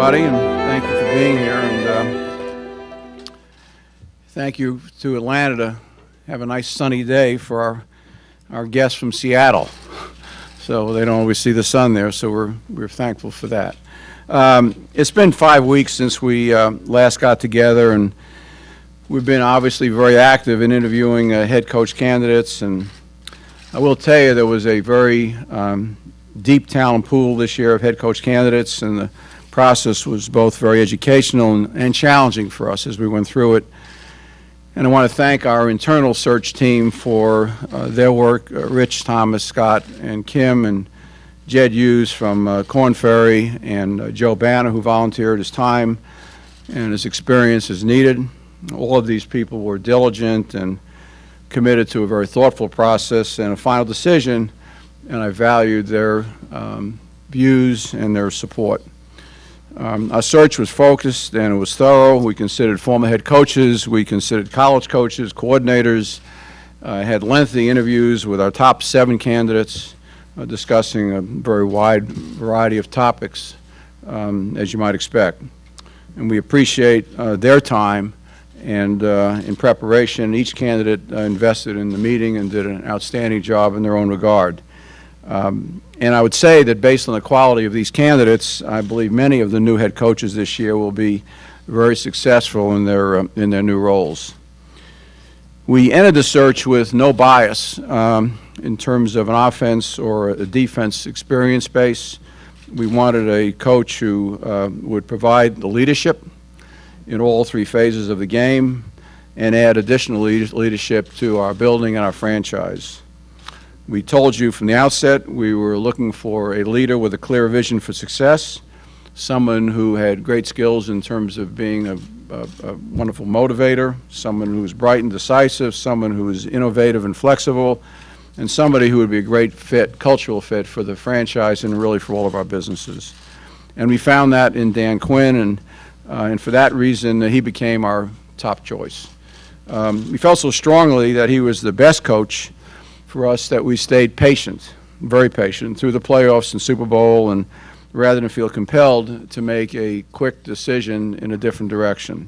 everybody, and thank you for being here. And thank you to Atlanta to have a nice sunny day for our guests from Seattle. So they don't always see the sun there, so we're thankful for that. It's been 5 weeks since we last got together, and we've been obviously very active in interviewing head coach candidates. And I will tell you, there was a very deep talent pool this year of head coach candidates, and the process was both very educational and challenging for us as we went through it. And I want to thank our internal search team for their work, Rich, Thomas, Scott, and Kim, and Jed Hughes from Korn Ferry, and Joe Banner, who volunteered his time and his experience as needed. All of these people were diligent and committed to a very thoughtful process and a final decision, and I valued their views and their support. Our search was focused and it was thorough. We considered former head coaches, we considered college coaches, coordinators, had lengthy interviews with our top 7 candidates, discussing a very wide variety of topics, as you might expect. And we appreciate their time, and in preparation, each candidate invested in the meeting and did an outstanding job in their own regard. And I would say that based on the quality of these candidates, I believe many of the new head coaches this year will be very successful in their new roles. We entered the search with no bias in terms of an offense or a defense experience base. We wanted a coach who would provide the leadership in all 3 phases of the game and add additional leadership to our building and our franchise. We told you from the outset we were looking for a leader with a clear vision for success, someone who had great skills in terms of being a wonderful motivator, someone who was bright and decisive, someone who was innovative and flexible, and somebody who would be a great fit, cultural fit for the franchise and really for all of our businesses. And we found that in Dan Quinn, and for that reason he became our top choice. We felt so strongly that he was the best coach for us that we stayed patient, very patient, through the playoffs and Super Bowl, and rather than feel compelled to make a quick decision in a different direction.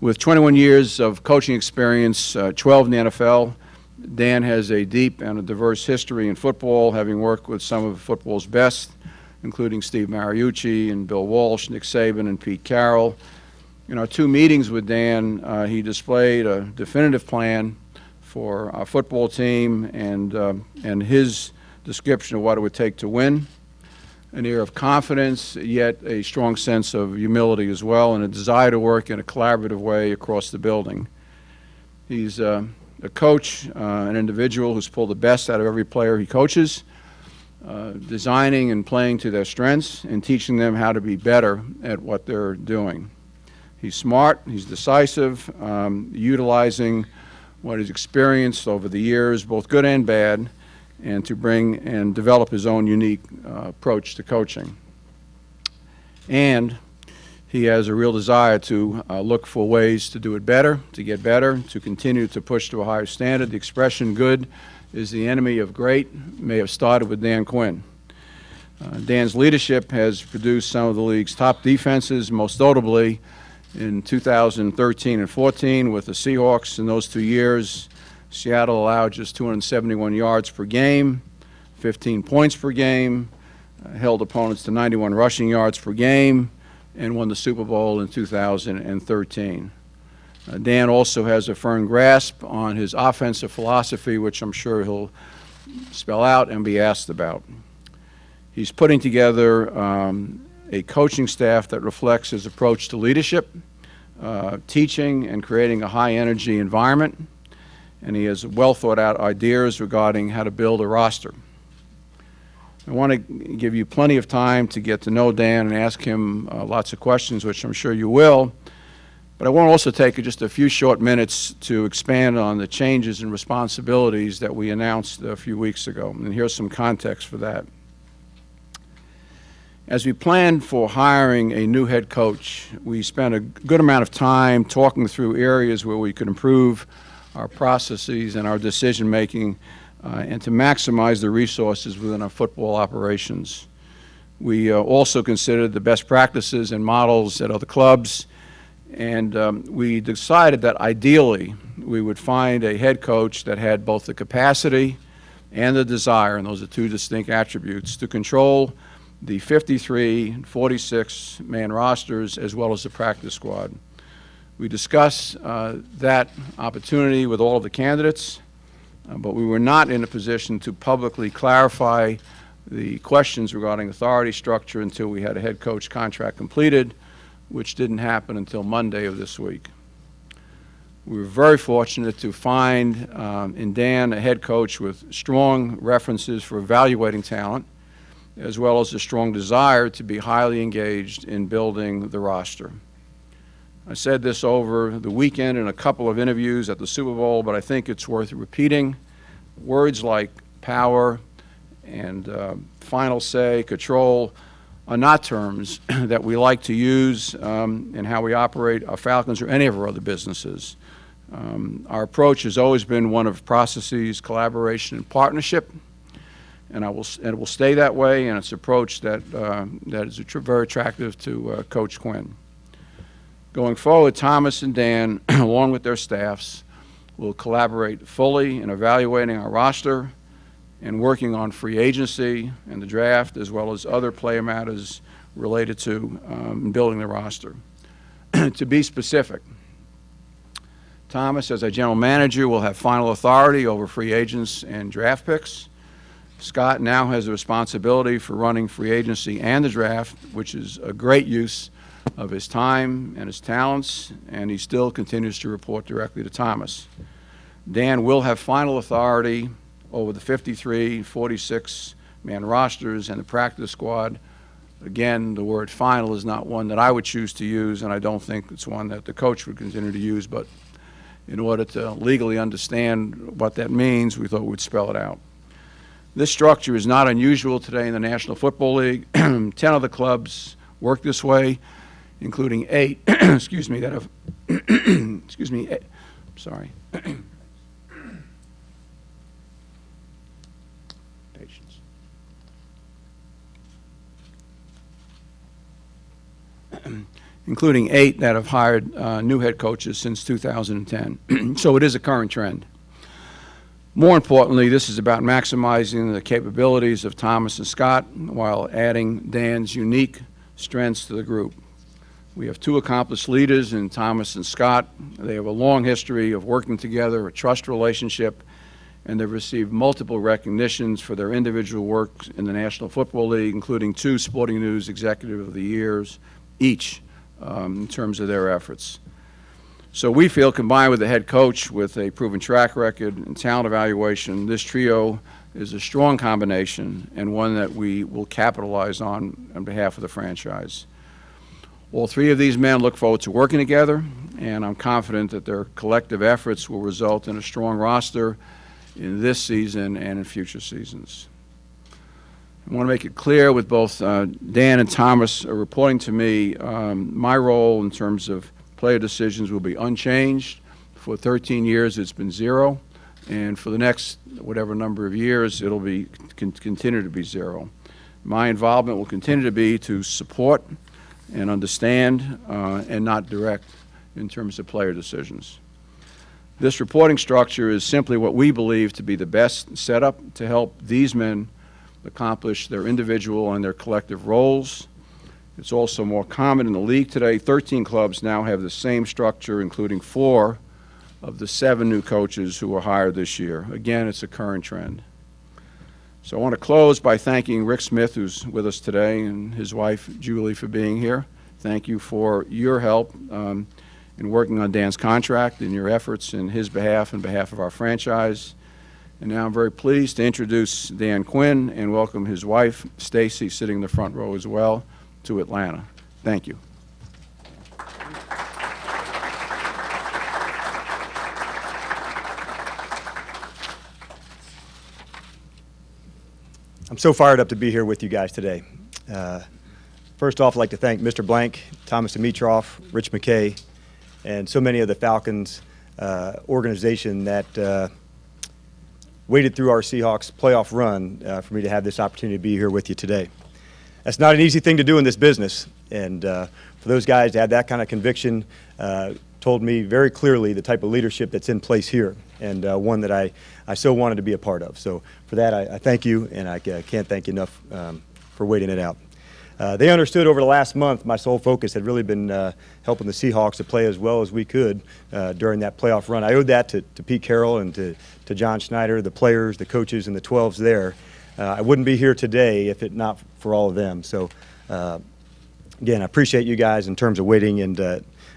With 21 years of coaching experience, 12 in the NFL, Dan has a deep and a diverse history in football, having worked with some of football's best, including Steve Mariucci and Bill Walsh, Nick Saban, and Pete Carroll. In our 2 meetings with Dan, he displayed a definitive plan for our football team and his description of what it would take to win, an air of confidence, yet a strong sense of humility as well, and a desire to work in a collaborative way across the building. He's a coach, an individual who's pulled the best out of every player he coaches, designing and playing to their strengths and teaching them how to be better at what they're doing. He's smart, he's decisive, utilizing what he's experienced over the years, both good and bad, and to bring and develop his own unique approach to coaching. And he has a real desire to look for ways to do it better, to get better, to continue to push to a higher standard. The expression "good is the enemy of great" may have started with Dan Quinn. Dan's leadership has produced some of the league's top defenses, most notably in 2013 and 14 with the Seahawks. In those 2 years, Seattle allowed just 271 yards per game, 15 points per game, held opponents to 91 rushing yards per game, and won the Super Bowl in 2013. Dan also has a firm grasp on his offensive philosophy, which I'm sure he'll spell out and be asked about. He's putting together a coaching staff that reflects his approach to leadership, teaching, and creating a high-energy environment, and he has well-thought-out ideas regarding how to build a roster. I want to give you plenty of time to get to know Dan and ask him lots of questions, which I'm sure you will, but I want to also take just a few short minutes to expand on the changes and responsibilities that we announced a few weeks ago, and here's some context for that. As we planned for hiring a new head coach, we spent a good amount of time talking through areas where we could improve our processes and our decision-making and to maximize the resources within our football operations. We also considered the best practices and models at other clubs, and we decided that ideally we would find a head coach that had both the capacity and the desire, and those are two distinct attributes, to control the 53 and 46-man rosters as well as the practice squad. We discussed that opportunity with all of the candidates, but we were not in a position to publicly clarify the questions regarding authority structure until we had a head coach contract completed, which didn't happen until Monday of this week. We were very fortunate to find in Dan a head coach with strong references for evaluating talent, as well as a strong desire to be highly engaged in building the roster. I said this over the weekend in a couple of interviews at the Super Bowl, but I think it's worth repeating. Words like power and final say, control, are not terms that we like to use in how we operate our Falcons or any of our other businesses. Our approach has always been one of processes, collaboration, and partnership, and it will stay that way, and it's an approach that is very attractive to Coach Quinn. Going forward, Thomas and Dan, along with their staffs, will collaborate fully in evaluating our roster and working on free agency and the draft, as well as other player matters related to building the roster. To be specific, Thomas, as our general manager, will have final authority over free agents and draft picks. Scott now has the responsibility for running free agency and the draft, which is a great use of his time and his talents, and he still continues to report directly to Thomas. Dan will have final authority over the 53, 46-man rosters and the practice squad. Again, the word final is not one that I would choose to use, and I don't think it's one that the coach would continue to use, but in order to legally understand what that means, we thought we'd spell it out. This structure is not unusual today in the National Football League. 10 other clubs work this way, including 8, excuse me, that have, excuse me, sorry. Patience. Including 8 that have hired new head coaches since 2010. So it is a current trend. More importantly, this is about maximizing the capabilities of Thomas and Scott while adding Dan's unique strengths to the group. We have 2 accomplished leaders in Thomas and Scott. They have a long history of working together, a trust relationship, and they've received multiple recognitions for their individual work in the National Football League, including 2 Sporting News Executive of the Years each in terms of their efforts. So we feel, combined with the head coach with a proven track record and talent evaluation, this trio is a strong combination and one that we will capitalize on behalf of the franchise. All 3 of these men look forward to working together, and I'm confident that their collective efforts will result in a strong roster in this season and in future seasons. I want to make it clear, with both Dan and Thomas reporting to me, my role in terms of player decisions will be unchanged. For 13 years, it's been 0, and for the next whatever number of years, it'll be continue to be 0. My involvement will continue to be to support and understand and not direct in terms of player decisions. This reporting structure is simply what we believe to be the best setup to help these men accomplish their individual and their collective roles. It's also more common in the league today. 13 clubs now have the same structure, including 4 of the 7 new coaches who were hired this year. Again, it's a current trend. So I want to close by thanking Rick Smith, who's with us today, and his wife, Julie, for being here. Thank you for your help in working on Dan's contract and your efforts in his behalf and behalf of our franchise. And now I'm very pleased to introduce Dan Quinn and welcome his wife, Stacy, sitting in the front row as well, to Atlanta. Thank you. I'm so fired up to be here with you guys today. First off, I'd like to thank Mr. Blank, Thomas Dimitroff, Rich McKay, and so many of the Falcons organization that waded through our Seahawks playoff run for me to have this opportunity to be here with you today. That's not an easy thing to do in this business. And for those guys to have that kind of conviction told me very clearly the type of leadership that's in place here, and one that I so wanted to be a part of. So for that, I thank you, and I can't thank you enough for waiting it out. They understood over the last month my sole focus had really been helping the Seahawks to play as well as we could during that playoff run. I owed that to Pete Carroll and to John Schneider, the players, the coaches, and the 12s there. I wouldn't be here today if it not for all of them. So again, I appreciate you guys in terms of waiting, and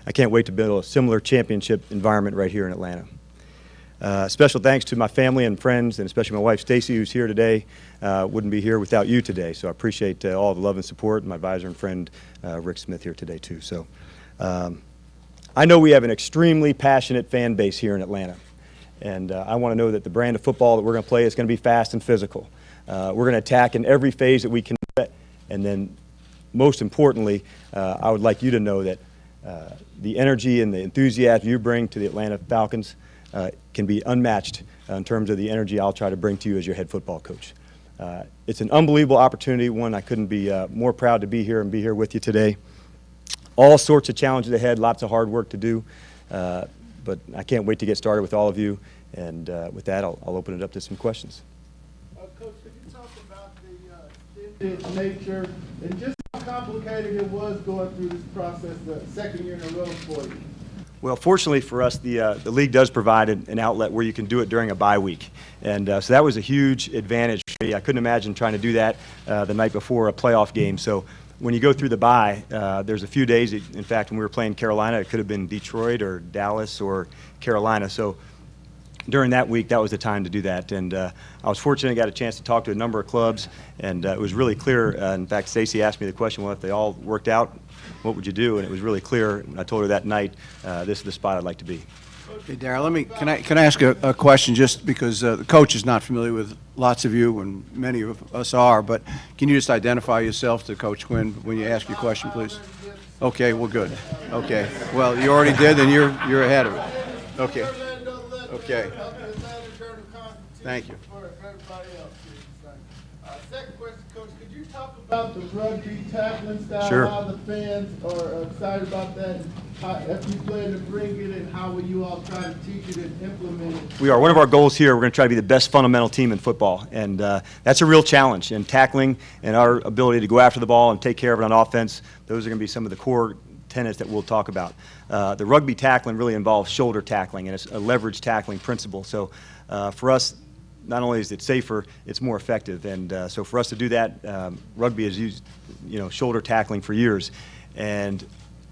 I can't wait to build a similar championship environment right here in Atlanta. Special thanks to my family and friends, and especially my wife Stacy, who's here today. Wouldn't be here without you today, so I appreciate all the love and support, and my advisor and friend Rick Smith here today too. So I know we have an extremely passionate fan base here in Atlanta, and I want to know that the brand of football that we're going to play is going to be fast and physical. We're going to attack in every phase that we can, and then most importantly, I would like you to know that the energy and the enthusiasm you bring to the Atlanta Falcons can be unmatched in terms of the energy I'll try to bring to you as your head football coach. It's an unbelievable opportunity, one I couldn't be more proud to be here and be here with you today. All sorts of challenges ahead, lots of hard work to do, but I can't wait to get started with all of you, and with that, I'll open it up to some questions. Coach, could you talk about the extended nature and just how complicated it was going through this process the second year in a row for you? Well, fortunately for us, the league does provide an outlet where you can do it during a bye week. And so that was a huge advantage for me. I couldn't imagine trying to do that the night before a playoff game. So when you go through the bye, there's a few days. In fact, when we were playing Carolina, it could have been Detroit or Dallas or Carolina. So during that week, that was the time to do that. And I was fortunate I got a chance to talk to a number of clubs, and it was really clear. In fact, Stacey asked me the question, well, if they all worked out, what would you do? And it was really clear. And I told her that night, this is the spot I'd like to be. Hey, Darryl, can I ask a question, just because the coach is not familiar with lots of you, and many of us are, but can you just identify yourself to Coach Quinn when you ask your question, please? Okay, well, good. Okay, well, you already did, then you're ahead of it. Okay. Okay. Thank you. Second question, Coach, could you talk about the rugby tackling style? Sure. How the fans are excited about that, and how, if you plan to bring it, and how will you all try to teach it and implement it? We are. One of our goals here, we're going to try to be the best fundamental team in football, and that's a real challenge. And tackling and our ability to go after the ball and take care of it on offense, those are going to be some of the core tenets that we'll talk about. The rugby tackling really involves shoulder tackling, and it's a leverage tackling principle. So for us, not only is it safer, it's more effective. And so for us to do that, rugby has used, shoulder tackling for years. And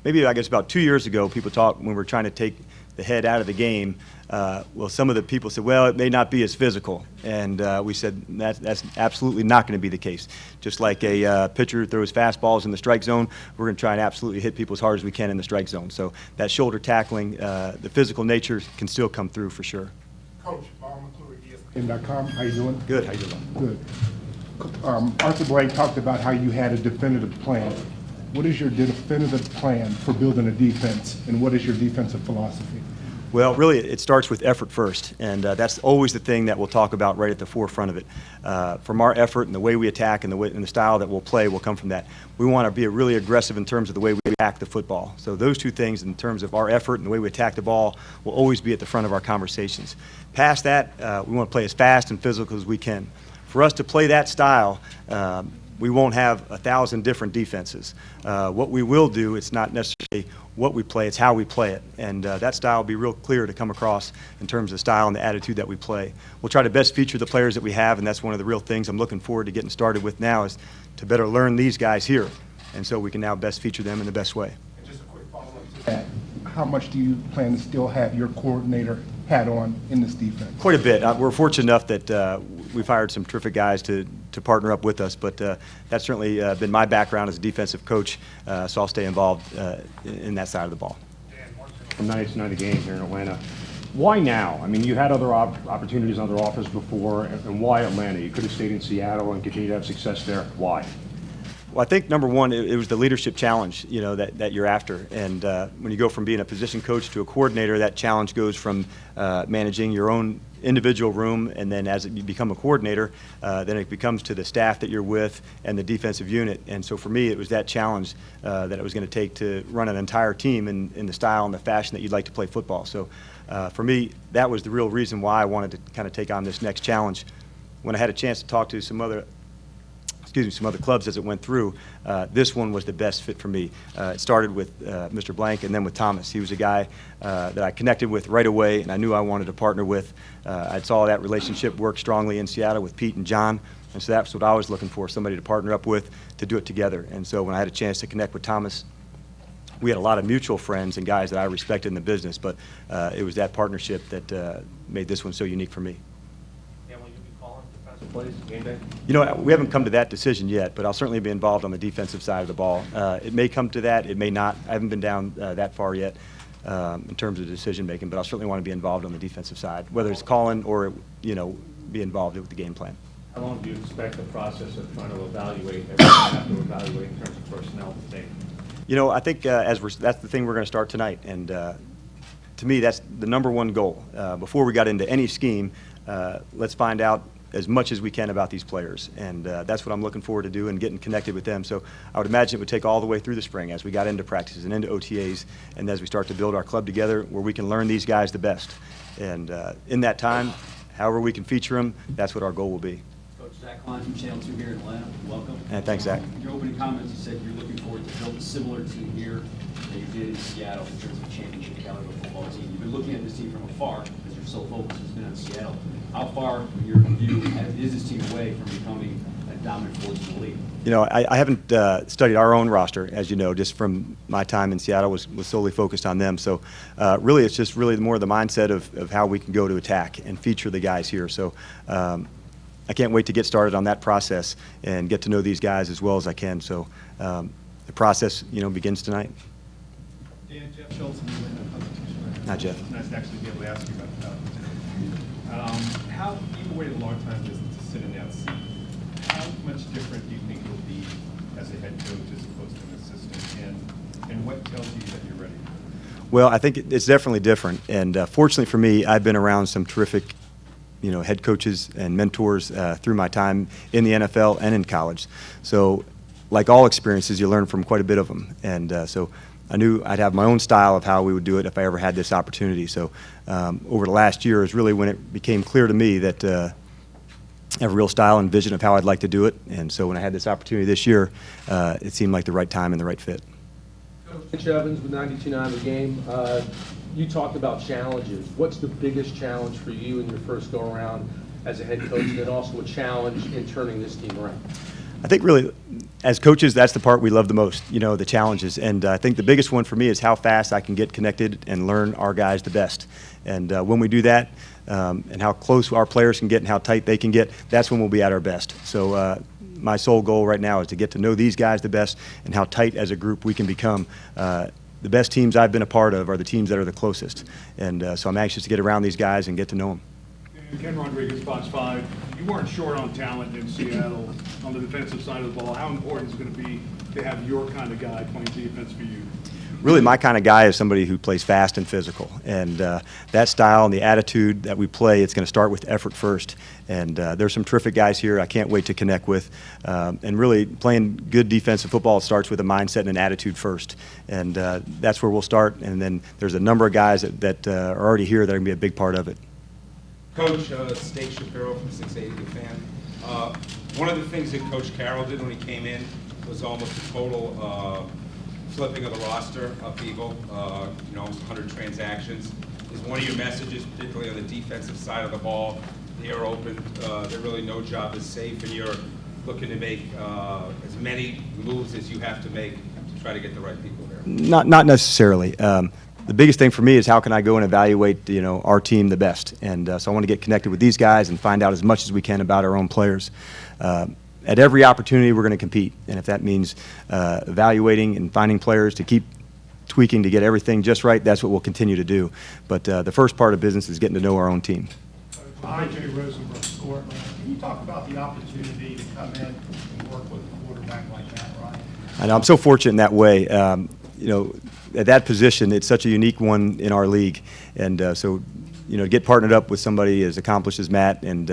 maybe, I guess, about 2 years ago, people talked when we were trying to take the head out of the game. Well, some of the people said, well, it may not be as physical. And we said that's absolutely not going to be the case. Just like a pitcher throws fastballs in the strike zone, we're going to try and absolutely hit people as hard as we can in the strike zone. So that shoulder tackling, the physical nature can still come through for sure. Coach, ESPN.com, how you doing? Good. How you doing? Good. Arthur Blank talked about how you had a definitive plan. What is your definitive plan for building a defense, and what is your defensive philosophy? Well, really, it starts with effort first, and that's always the thing that we'll talk about right at the forefront of it. From our effort and the way we attack and the style that we'll play will come from that. We want to be really aggressive in terms of the way we attack the football. So those two things, in terms of our effort and the way we attack the ball, will always be at the front of our conversations. Past that, we want to play as fast and physical as we can. For us to play that style, we won't have 1,000 different defenses. What we will do, it's not necessarily what we play, it's how we play it. And that style will be real clear to come across in terms of style and the attitude that we play. We'll try to best feature the players that we have, and that's one of the real things I'm looking forward to getting started with now, is to better learn these guys here. And so we can now best feature them in the best way. And just a quick follow-up to that. How much do you plan to still have your coordinator hat on in this defense? Quite a bit. We're fortunate enough that we've hired some terrific guys to partner up with us, but that's certainly been my background as a defensive coach, so I'll stay involved in that side of the ball. Nice night of game here in Atlanta. Why now? I mean, you had other opportunities, other offers before, and why Atlanta? You could have stayed in Seattle and continued to have success there. Why? Well, I think number one, it was the leadership challenge, that you're after. And when you go from being a position coach to a coordinator, that challenge goes from managing your own individual room, and then as you become a coordinator, then it becomes to the staff that you're with and the defensive unit. And so for me, it was that challenge that it was going to take to run an entire team in the style and the fashion that you'd like to play football. So for me, that was the real reason why I wanted to kind of take on this next challenge. When I had a chance to talk to some other clubs as it went through, this one was the best fit for me. It started with Mr. Blank and then with Thomas. He was a guy that I connected with right away, and I knew I wanted to partner with. I saw that relationship work strongly in Seattle with Pete and John, and so that's what I was looking for, somebody to partner up with to do it together. And so when I had a chance to connect with Thomas, we had a lot of mutual friends and guys that I respected in the business, but it was that partnership that made this one so unique for me. Plays, game day? You know, we haven't come to that decision yet, but I'll certainly be involved on the defensive side of the ball. It may come to that, it may not. I haven't been down that far yet in terms of decision making, but I'll certainly want to be involved on the defensive side, whether it's calling or, you know, be involved with the game plan. How long do you expect the process of trying to evaluate everything you have to evaluate in terms of personnel to take? You know, I think that's the thing we're going to start tonight, and to me, that's the number one goal. Before we got into any scheme, let's find out as much as we can about these players, and that's what I'm looking forward to do and getting connected with them. So I would imagine it would take all the way through the spring as we got into practices and into OTAs, and as we start to build our club together where we can learn these guys the best. And in that time, however we can feature them, that's what our goal will be. Coach Zach Klein from Channel 2 here in Atlanta. Welcome. And thanks, Zach. In your opening comments, you said you're looking forward to build a similar team here that you did in Seattle in terms of championship caliber football team. You've been looking at this team from afar because your sole focus has been on Seattle. How far, in your view, is this team away from becoming a dominant force in the league? You know, I haven't studied our own roster, as you know, just from my time in Seattle was solely focused on them. So really, it's just really more the mindset of how we can go to attack and feature the guys here. So I can't wait to get started on that process and get to know these guys as well as I can. So the process, you know, begins tonight. Dan, Jeff Schultz from the Atlanta Falcons. Hi, Jeff. It's nice to actually be able to ask you about the Falcons. How you've waited a long time just to sit in that seat. How much different do you think you'll be as a head coach as opposed to an assistant? And what tells you that you're ready? Well, I think it's definitely different. And fortunately for me, I've been around some terrific, you know, head coaches and mentors through my time in the NFL and in college. So, like all experiences, you learn from quite a bit of them. And so I knew I'd have my own style of how we would do it if I ever had this opportunity. So over the last year is really when it became clear to me that I have a real style and vision of how I'd like to do it. And so when I had this opportunity this year, it seemed like the right time and the right fit. Coach Evans with 92.9 The Game. You talked about challenges. What's the biggest challenge for you in your first go-around as a head coach, and then also a challenge in turning this team around? I think really, as coaches, that's the part we love the most, you know, the challenges. And I think the biggest one for me is how fast I can get connected and learn our guys the best. And when we do that, and how close our players can get and how tight they can get, that's when we'll be at our best. So my sole goal right now is to get to know these guys the best and how tight as a group we can become. The best teams I've been a part of are the teams that are the closest. And so I'm anxious to get around these guys and get to know them. Ken Rodriguez, Fox 5. You weren't short on talent in Seattle on the defensive side of the ball. How important is it going to be to have your kind of guy playing defense for you? Really, my kind of guy is somebody who plays fast and physical. And that style and the attitude that we play, it's going to start with effort first. And there's some terrific guys here I can't wait to connect with. And really, playing good defensive football starts with a mindset and an attitude first. And that's where we'll start. And then there's a number of guys that are already here that are going to be a big part of it. Coach, State Shapiro from 680 The Fan. One of the things that Coach Carroll did when he came in was almost a total flipping of the roster, upheaval, you know, almost 100 transactions. Is one of your messages, particularly on the defensive side of the ball, they're open, they're really no job is safe, and you're looking to make as many moves as you have to make to try to get the right people there? Not necessarily. The biggest thing for me is how can I go and evaluate, you know, our team the best. And so I want to get connected with these guys and find out as much as we can about our own players. At every opportunity, we're going to compete. And if that means evaluating and finding players to keep tweaking to get everything just right, that's what we'll continue to do. But the first part of business is getting to know our own team. Hi, Jay Rosenberg, Score. Can you talk about the opportunity to come in and work with a quarterback like that, Ryan? And I'm so fortunate in that way. You know, at that position, it's such a unique one in our league. And so, to get partnered up with somebody as accomplished as Matt and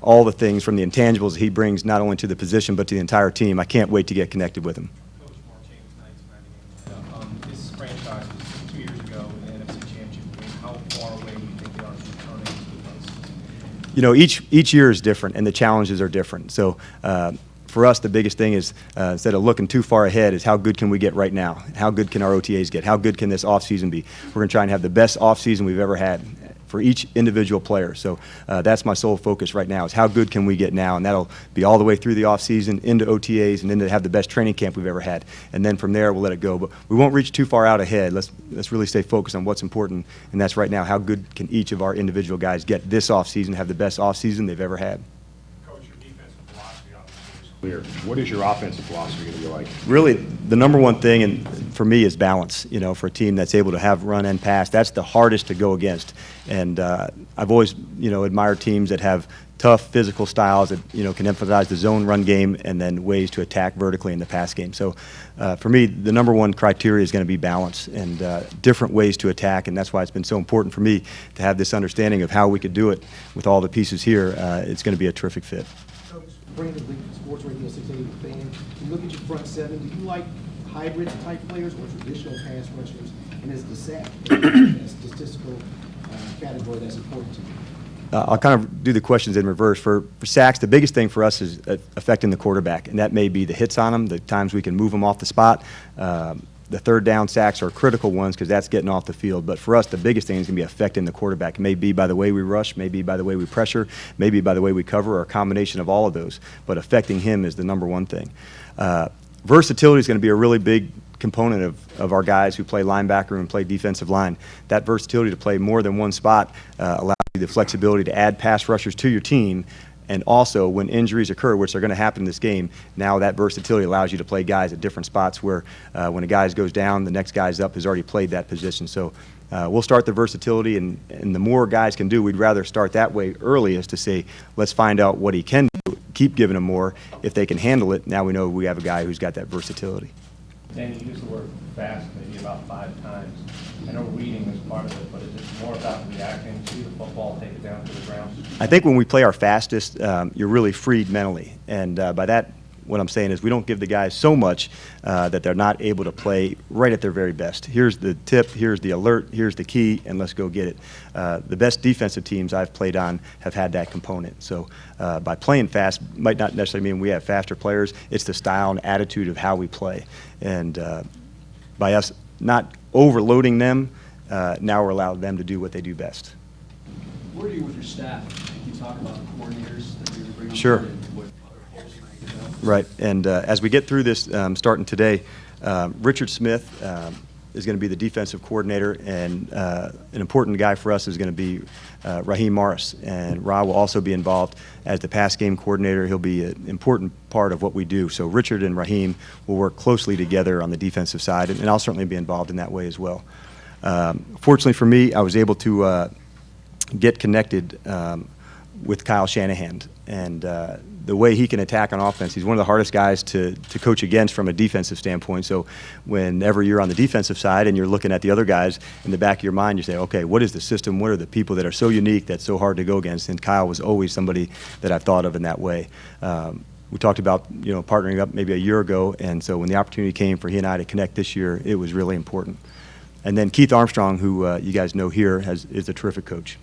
all the things from the intangibles he brings not only to the position but to the entire team, I can't wait to get connected with him. Coach Mark James, 1990. This franchise was 2 years ago in the NFC Championship game. How far away do you think they are from returning to the postseason? Each year is different, and the challenges are different. So for us, the biggest thing is instead of looking too far ahead, is how good can we get right now? How good can our OTAs get? How good can this offseason be? We're going to try and have the best offseason we've ever had for each individual player. So that's my sole focus right now, is how good can we get now? And that'll be all the way through the offseason, into OTAs, and then to have the best training camp we've ever had. And then from there, we'll let it go. But we won't reach too far out ahead. Let's really stay focused on what's important, and that's right now, how good can each of our individual guys get this offseason, have the best offseason they've ever had. Coach, your defensive philosophy obviously is clear. What is your offensive philosophy going to be like? Really, the number one thing, and for me, is balance. For a team that's able to have run and pass, that's the hardest to go against. And I've always, admired teams that have tough physical styles that, can emphasize the zone run game and then ways to attack vertically in the pass game. So for me, the number one criteria is going to be balance and different ways to attack, and that's why it's been so important for me to have this understanding of how we could do it with all the pieces here. It's going to be a terrific fit. Coach, Brandon Lee, Sports Radio 680 fan. When you look at your front seven, do you like hybrid type players or traditional pass rushers? And is the sack a statistical category that's important to you? I'll kind of do the questions in reverse. For sacks, the biggest thing for us is affecting the quarterback, and that may be the hits on them, the times we can move them off the spot. The third down sacks are critical ones because that's getting off the field. But for us, the biggest thing is going to be affecting the quarterback. It may be by the way we rush, maybe by the way we pressure, maybe by the way we cover, or a combination of all of those. But affecting him is the number one thing. Versatility is going to be a really big component of our guys who play linebacker and play defensive line. That versatility to play more than one spot allows you the flexibility to add pass rushers to your team, and also when injuries occur, which are going to happen in this game, now that versatility allows you to play guys at different spots where when a guy goes down, the next guy's up has already played that position. So we'll start the versatility, and the more guys can do, we'd rather start that way earliest to say, let's find out what he can do, keep giving him more. If they can handle it, now we know we have a guy who's got that versatility. Dan, you used the word fast maybe about 5 times. I know reading is part of it, but is it more about reacting to the football, take it down to the ground? I think when we play our fastest, you're really freed mentally. And by that, what I'm saying is we don't give the guys so much that they're not able to play right at their very best. Here's the tip, here's the alert, here's the key, and let's go get it. The best defensive teams I've played on have had that component. So by playing fast might not necessarily mean we have faster players. It's the style and attitude of how we play. And by us not overloading them, now we're allowing them to do what they do best. Where are you with your staff? Can you talk about the coordinators that you're bringing on Sure. board and what other roles you might develop? Right, and as we get through this, starting today, Richard Smith is going to be the defensive coordinator, and an important guy for us is going to be Raheem Morris, and Ra will also be involved as the pass game coordinator. He'll be an important part of what we do. So Richard and Raheem will work closely together on the defensive side, and I'll certainly be involved in that way as well. Fortunately for me, I was able to get connected with Kyle Shanahan, and the way he can attack on offense, he's one of the hardest guys to coach against from a defensive standpoint. So whenever you're on the defensive side and you're looking at the other guys, in the back of your mind you say, okay, what is the system? What are the people that are so unique that's so hard to go against? And Kyle was always somebody that I've thought of in that way. We talked about partnering up maybe a year ago, and so when the opportunity came for he and I to connect this year, it was really important. And then Keith Armstrong, who you guys know here, is a terrific coach.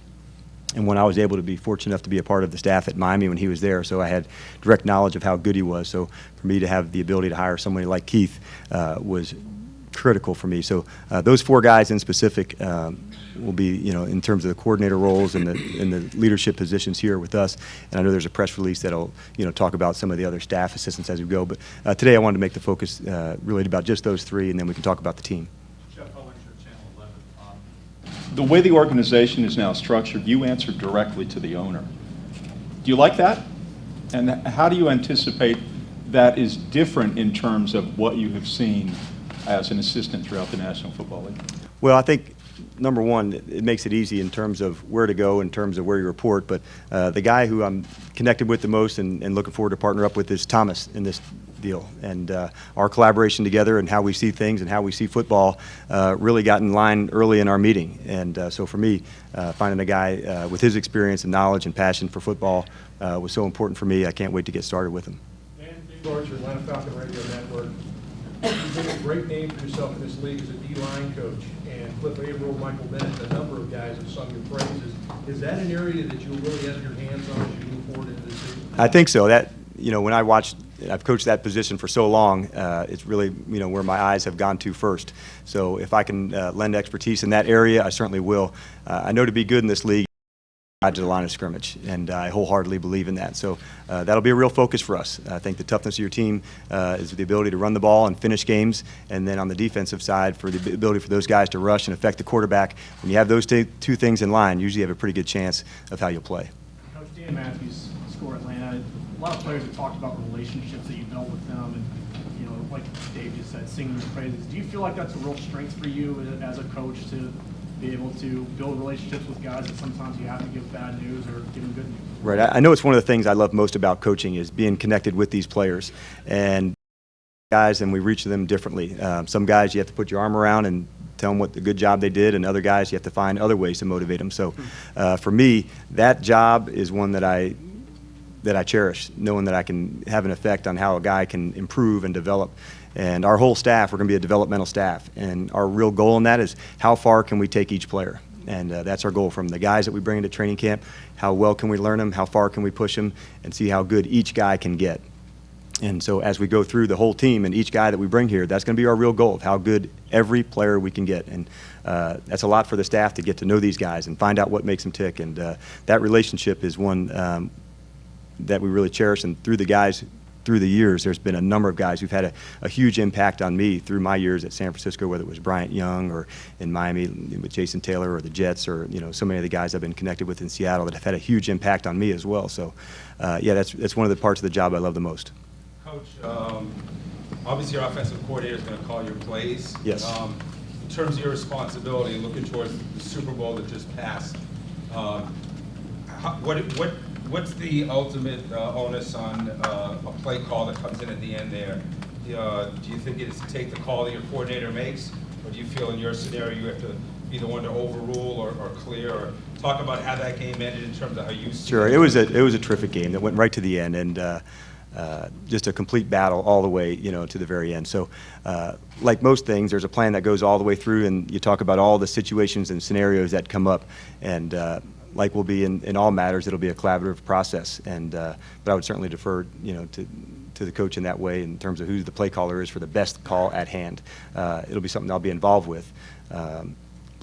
And when I was able to be fortunate enough to be a part of the staff at Miami when he was there, so I had direct knowledge of how good he was. So for me to have the ability to hire somebody like Keith was critical for me. So those 4 guys in specific will be, in terms of the coordinator roles and the leadership positions here with us. And I know there's a press release that'll, talk about some of the other staff assistants as we go. But today I wanted to make the focus really about just those 3, and then we can talk about the team. The way the organization is now structured, you answer directly to the owner. Do you like that? And how do you anticipate that is different in terms of what you have seen as an assistant throughout the National Football League? Well, I think, number one, it makes it easy in terms of where to go, in terms of where you report. But the guy who I'm connected with the most and looking forward to partner up with is Thomas in this deal. And our collaboration together and how we see things and how we see football really got in line early in our meeting. And so for me, finding a guy with his experience and knowledge and passion for football was so important for me. I can't wait to get started with him. Dan Quinn, Atlanta Falcon Radio Network. You've made a great name for yourself in this league as a D-line coach, and Cliff Averill, Michael Bennett, a number of guys have sung your praises. Is that an area that you'll really have your hands on as you move forward into this season? I think so. That, when I've coached that position for so long, it's really, where my eyes have gone to first. So if I can lend expertise in that area, I certainly will. I know to be good in this league, to the line of scrimmage, and I wholeheartedly believe in that. So that'll be a real focus for us. I think the toughness of your team is the ability to run the ball and finish games, and then on the defensive side, for the ability for those guys to rush and affect the quarterback. When you have those two things in line, usually you have a pretty good chance of how you'll play. Coach Dan Matthews, score Atlanta. A lot of players have talked about the relationships that you built with them, and like Dave just said, singing your praises. Do you feel like that's a real strength for you as a coach to be able to build relationships with guys that sometimes you have to give bad news or give them good news? Right. I know it's one of the things I love most about coaching is being connected with these players. And guys, and we reach them differently. Some guys you have to put your arm around and tell them what the good job they did, and other guys you have to find other ways to motivate them. So for me, that job is one that I cherish, knowing that I can have an effect on how a guy can improve and develop. And our whole staff, we're going to be a developmental staff. And our real goal in that is how far can we take each player? And that's our goal from the guys that we bring into training camp. How well can we learn them? How far can we push them? And see how good each guy can get. And so as we go through the whole team and each guy that we bring here, that's going to be our real goal of how good every player we can get. And that's a lot for the staff to get to know these guys and find out what makes them tick. And that relationship is one that we really cherish. And through the guys, through the years, there's been a number of guys who've had a huge impact on me through my years at San Francisco, whether it was Bryant Young or in Miami with Jason Taylor or the Jets, or so many of the guys I've been connected with in Seattle that have had a huge impact on me as well. So yeah, that's one of the parts of the job I love the most. Coach, obviously your offensive coordinator is going to call your plays. Yes. In terms of your responsibility, looking towards the Super Bowl that just passed, what's the ultimate onus on a play call that comes in at the end there? Do you think it's to take the call that your coordinator makes, or do you feel in your scenario you have to be the one to overrule or clear, or talk about how that game ended in terms of how you see Sure, it was a terrific game that went right to the end, and just a complete battle all the way, to the very end. So, like most things, there's a plan that goes all the way through, and you talk about all the situations and scenarios that come up, and like will be in all matters, it'll be a collaborative process. And but I would certainly defer, to the coach in that way in terms of who the play caller is for the best call at hand. It'll be something I'll be involved with.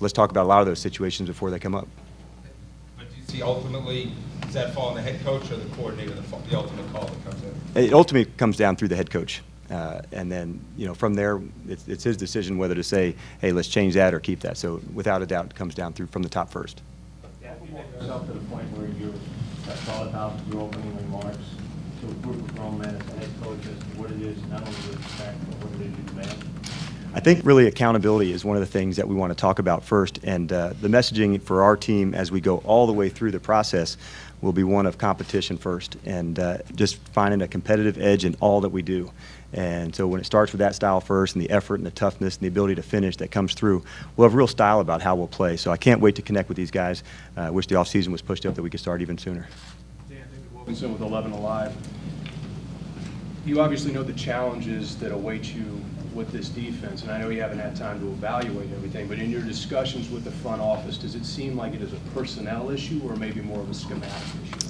Let's talk about a lot of those situations before they come up. But do you see ultimately, does that fall on the head coach or the coordinator, the ultimate call that comes in? It ultimately comes down through the head coach. And then, from there, it's his decision whether to say, hey, let's change that or keep that. So without a doubt, it comes down through from the top first. Yeah, you make yourself to the point where that's all about your opening remarks to a group of grown men as a head coach as to what it is, not only to expect, but what it is you demand? I think really accountability is one of the things that we want to talk about first. And the messaging for our team as we go all the way through the process will be one of competition first, and just finding a competitive edge in all that we do. And so when it starts with that style first, and the effort and the toughness and the ability to finish that comes through, we'll have real style about how we'll play. So I can't wait to connect with these guys. I wish the offseason was pushed up that we could start even sooner. Dan, David Wilkinson with 11 Alive. You obviously know the challenges that await you with this defense, and I know you haven't had time to evaluate everything, but in your discussions with the front office, does it seem like it is a personnel issue or maybe more of a schematic issue?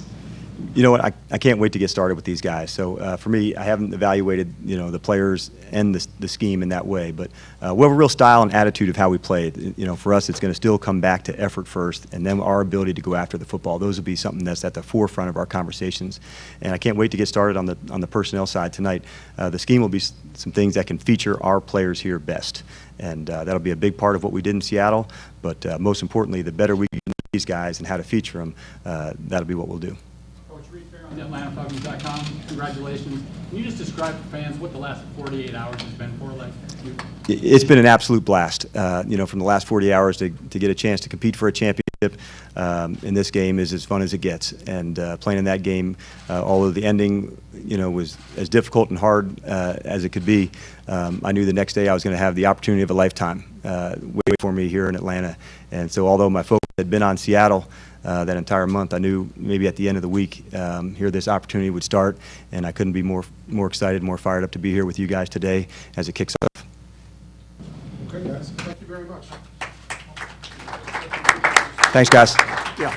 You know what, I can't wait to get started with these guys. So for me, I haven't evaluated, the players and the scheme in that way, but we'll have a real style and attitude of how we play. For us, it's going to still come back to effort first, and then our ability to go after the football. Those will be something that's at the forefront of our conversations. And I can't wait to get started on the personnel side tonight. The scheme will be some things that can feature our players here best, and that'll be a big part of what we did in Seattle. But most importantly, the better we can know these guys and how to feature them, that'll be what we'll do. On the AtlantaFalcons.com. Congratulations. Can you just describe for fans what the last 48 hours has been for? It's been an absolute blast. From the last 40 hours to get a chance to compete for a championship, in this game is as fun as it gets. And playing in that game, although the ending, was as difficult and hard as it could be, I knew the next day I was going to have the opportunity of a lifetime waiting for me here in Atlanta. And so although my focus had been on Seattle that entire month, I knew maybe at the end of the week here this opportunity would start, and I couldn't be more excited, more fired up to be here with you guys today as it kicks off. Okay, guys, thank you very much. Thanks, guys. Yeah.